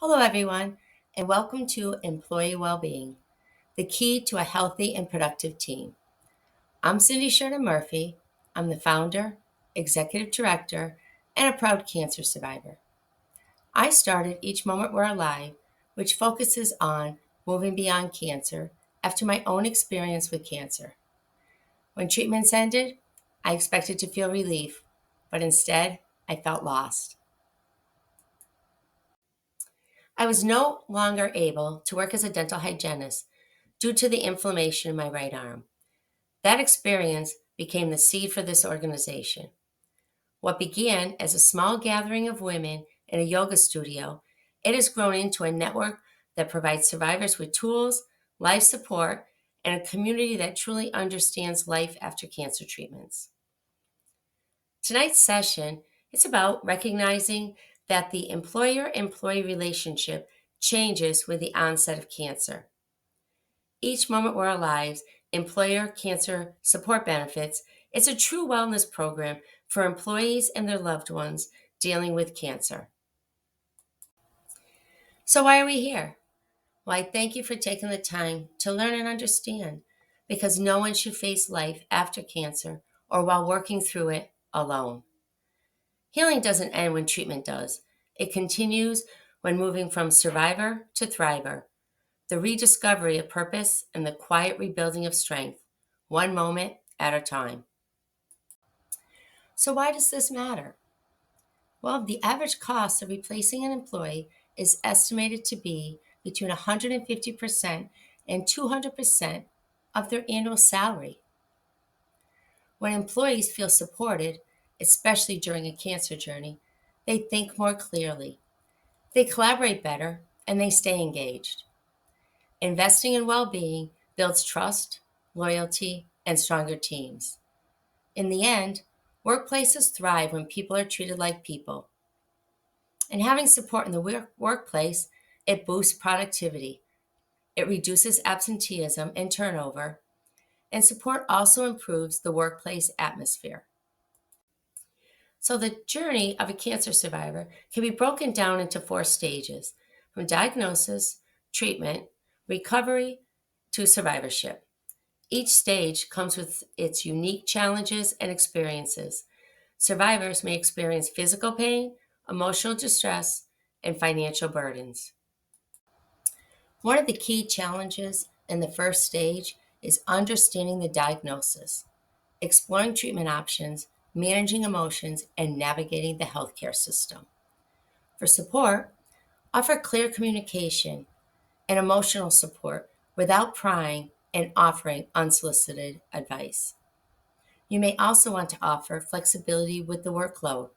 Hello, everyone, and welcome to Employee Wellbeing, the key to a healthy and productive team. I'm Cindy Sheridan Murphy. I'm the founder, executive director, and a proud cancer survivor. I started Each Moment We're Alive, which focuses on moving beyond cancer after my own experience with cancer. When treatments ended, I expected to feel relief, but instead, I felt lost. I was no longer able to work as a dental hygienist due to the inflammation in my right arm. That experience became the seed for this organization. What began as a small gathering of women in a yoga studio, it has grown into a network that provides survivors with tools, life support, and a community that truly understands life after cancer treatments. Tonight's session is about recognizing that the employer-employee relationship changes with the onset of cancer. Each Moment We're Alive's Employer Cancer Support Benefits is a true wellness program for employees and their loved ones dealing with cancer. So, why are we here? Well, I thank you for taking the time to learn and understand because no one should face life after cancer or while working through it alone. Healing doesn't end when treatment does, it continues when moving from survivor to thriver. The rediscovery of purpose and the quiet rebuilding of strength, one moment at a time. So, why does this matter? Well, the average cost of replacing an employee is estimated to be between 150% and 200% of their annual salary. When employees feel supported, especially during a cancer journey, they think more clearly, they collaborate better, and they stay engaged. Investing in well being builds trust, loyalty, and stronger teams. In the end, workplaces thrive when people are treated like people. And having support in the workplace, it boosts productivity, it reduces absenteeism and turnover, and support also improves the workplace atmosphere. So, the journey of a cancer survivor can be broken down into four stages from diagnosis, treatment, recovery, to survivorship. Each stage comes with its unique challenges and experiences. Survivors may experience physical pain, emotional distress, and financial burdens. One of the key challenges in the first stage is understanding the diagnosis, exploring treatment options, managing emotions, and navigating the healthcare system. For support, offer clear communication and emotional support without prying and offering unsolicited advice. You may also want to offer flexibility with the workload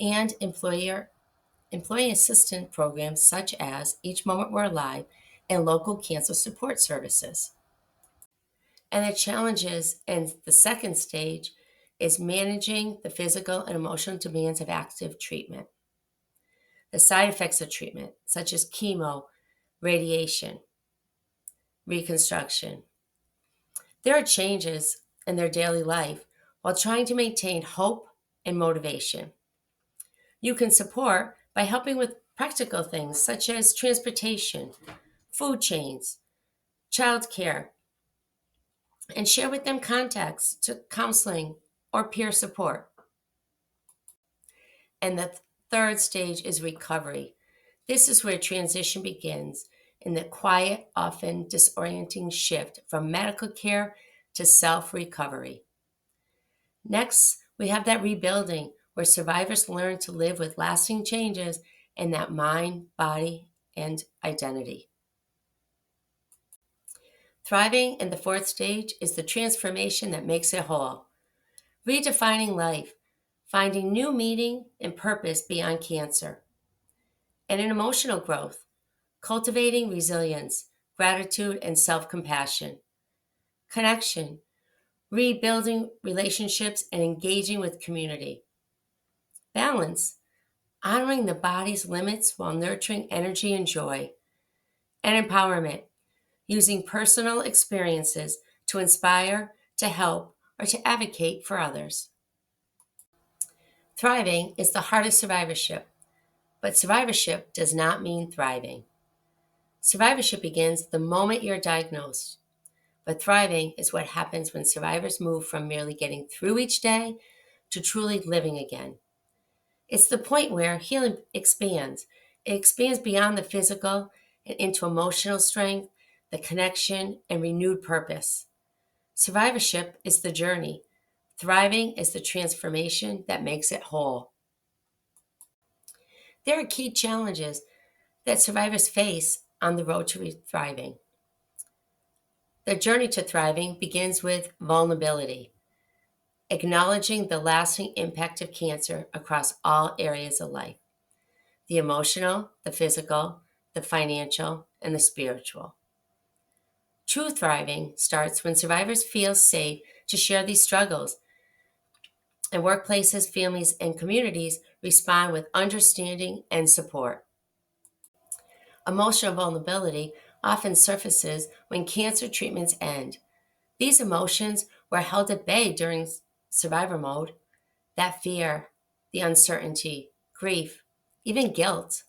and employee assistance programs such as Each Moment We're Alive and local cancer support services. And the challenges in the second stage is managing the physical and emotional demands of active treatment. The side effects of treatment, such as chemo, radiation, reconstruction. There are changes in their daily life while trying to maintain hope and motivation. You can support by helping with practical things such as transportation, food chains, childcare, and share with them contacts to counseling or peer support. And the third stage is recovery. This is where transition begins in the quiet, often disorienting shift from medical care to self recovery. Next, we have that rebuilding where survivors learn to live with lasting changes in that mind, body, and identity. Thriving in the fourth stage is the transformation that makes it whole, redefining life, finding new meaning and purpose beyond cancer, and in emotional growth, cultivating resilience, gratitude, and self compassion, connection, rebuilding relationships, and engaging with community, balance, honoring the body's limits while nurturing energy and joy, and empowerment, using personal experiences to inspire, to help, or to advocate for others. Thriving is the heart of survivorship, But survivorship does not mean thriving. Survivorship begins the moment you're diagnosed, but thriving is what happens when survivors move from merely getting through each day to truly living again. It's the point where healing expands. It expands beyond the physical and into emotional strength, the connection, and renewed purpose. Survivorship is the journey. Thriving is the transformation that makes it whole. There are key challenges that survivors face on the road to thriving. The journey to thriving begins with vulnerability, acknowledging the lasting impact of cancer across all areas of life: the emotional, the physical, the financial, and the spiritual. True thriving starts when survivors feel safe to share these struggles, and workplaces, families, and communities respond with understanding and support. Emotional vulnerability often surfaces when cancer treatments end. These emotions were held at bay during survivor mode: that fear, the uncertainty, grief, even guilt.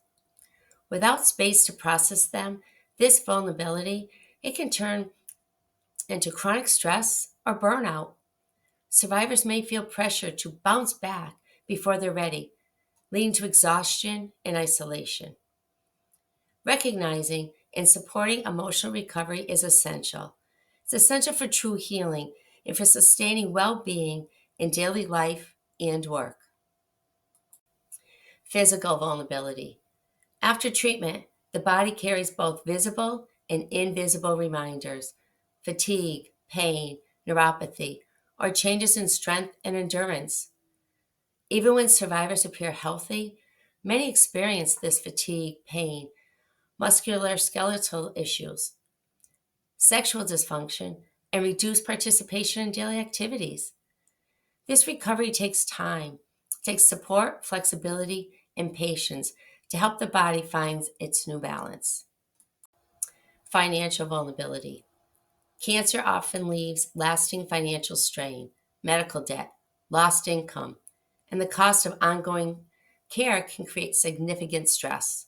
Without space to process them, this vulnerability, it can turn into chronic stress or burnout. Survivors may feel pressure to bounce back before they're ready, leading to exhaustion and isolation. Recognizing and supporting emotional recovery is essential. It's essential for true healing and for sustaining well being in daily life and work. Physical vulnerability. After treatment, the body carries both visible and invisible reminders: fatigue, pain, neuropathy, or changes in strength and endurance. Even when survivors appear healthy, many experience this fatigue, pain, musculoskeletal issues, sexual dysfunction, and reduced participation in daily activities. This recovery takes time, takes support, flexibility, and patience to help the body find its new balance. Financial vulnerability. Cancer often leaves lasting financial strain, medical debt, lost income, and the cost of ongoing care can create significant stress.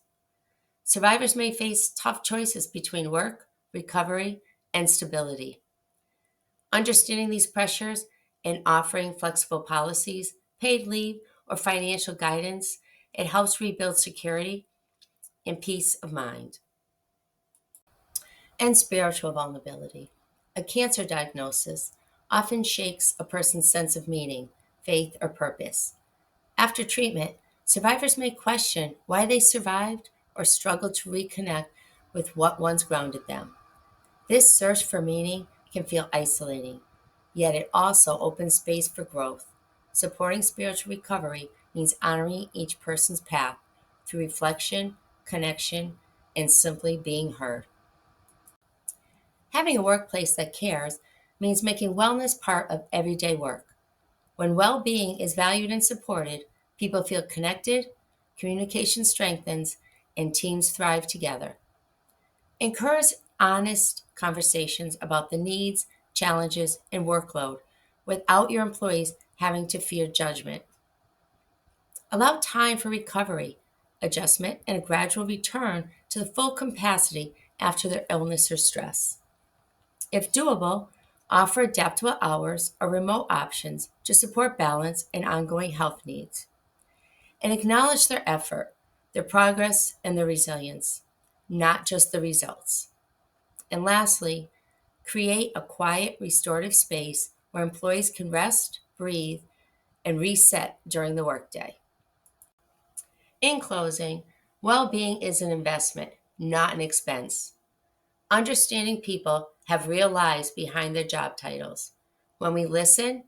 Survivors may face tough choices between work, recovery, and stability. Understanding these pressures and offering flexible policies, paid leave, or financial guidance, it helps rebuild security and peace of mind. And spiritual vulnerability. A cancer diagnosis often shakes a person's sense of meaning, faith, or purpose. After treatment, survivors may question why they survived or struggle to reconnect with what once grounded them. This search for meaning can feel isolating, yet it also opens space for growth. Supporting spiritual recovery means honoring each person's path through reflection, connection, and simply being heard. Having a workplace that cares means making wellness part of everyday work. When well being is valued and supported, people feel connected, communication strengthens, and teams thrive together. Encourage honest conversations about the needs, challenges, and workload without your employees having to fear judgment. Allow time for recovery, adjustment, and a gradual return to the full capacity after their illness or stress. If doable, offer adaptable hours or remote options to support balance and ongoing health needs. And acknowledge their effort, their progress, and their resilience, not just the results. And lastly, create a quiet, restorative space where employees can rest, breathe, and reset during the workday. In closing, well being is an investment, not an expense. Understanding people have real lives behind their job titles. When we listen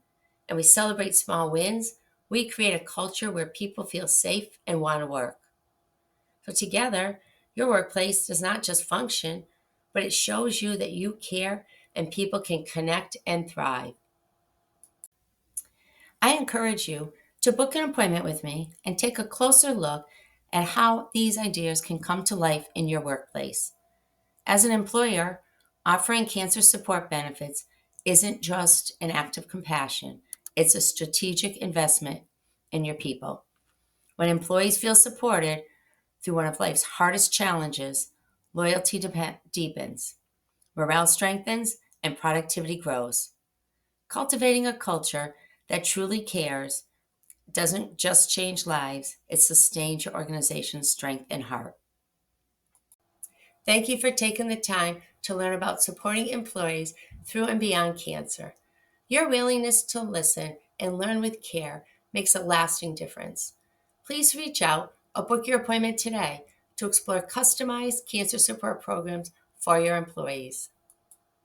and we celebrate small wins, we create a culture where people feel safe and want to work. So, together, your workplace does not just function, but it shows you that you care and people can connect and thrive. I encourage you to book an appointment with me and take a closer look at how these ideas can come to life in your workplace. As an employer, offering cancer support benefits isn't just an act of compassion, it's a strategic investment in your people. When employees feel supported, Through one of life's hardest challenges, loyalty deepens, morale strengthens, and productivity grows. Cultivating a culture that truly cares doesn't just change lives, it sustains your organization's strength and heart. Thank you for taking the time to learn about supporting employees through and beyond cancer. Your willingness to listen and learn with care makes a lasting difference. Please reach out or book your appointment today to explore customized cancer support programs for your employees.